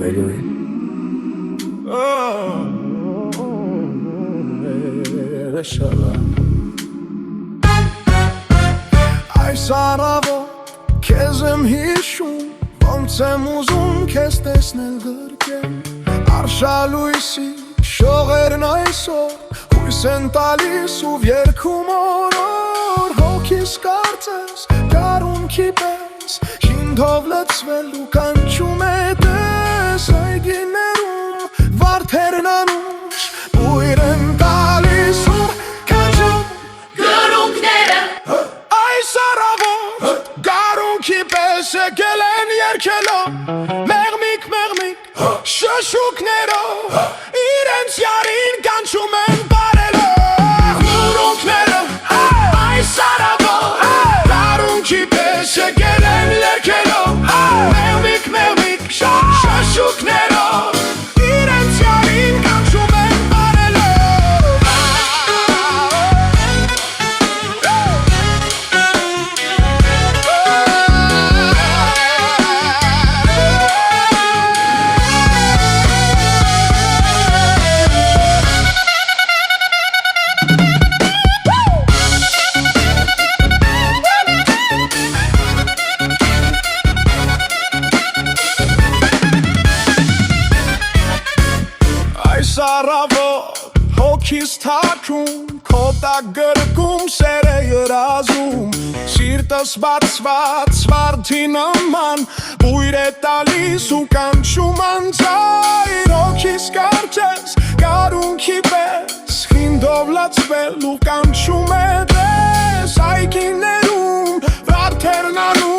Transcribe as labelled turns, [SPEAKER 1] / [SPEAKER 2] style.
[SPEAKER 1] Բերույն
[SPEAKER 2] Այս առավոտ քեզ եմ հիշում Ոնց եմ ուզում քեզ տեսնել գրկել Արշալույսի շողերն այսօր Հույս են տալիս ու երգում օր Հոգիս կարծես գարունքի պես Հինթով լցվել ու կանչում է տես Այգիներում վարդերն անուշ Բույր են տալիս ու կանչում
[SPEAKER 3] Գրունքները
[SPEAKER 2] Այս առավոտ գարունքի պես եկել են երգելով Մեղմիկ շշուկներով Իրենց յարին կանչում են բարելով Գրունքները այս առավոտ գարունքի պես եկել են երգելով Մեղմիկ շշուկներով Իրենց յարին կանչում են Սարավոտ հոգիս թակում Քոտակ գրկում սեր է երազում Սիրտս բացված վարդի նման Բույր է տալիս ու կանչում անձայր Հոգիս կարծես գարունքի պես Խինդով լացվել ու կանչում է դես Այգիներում վարդերն անում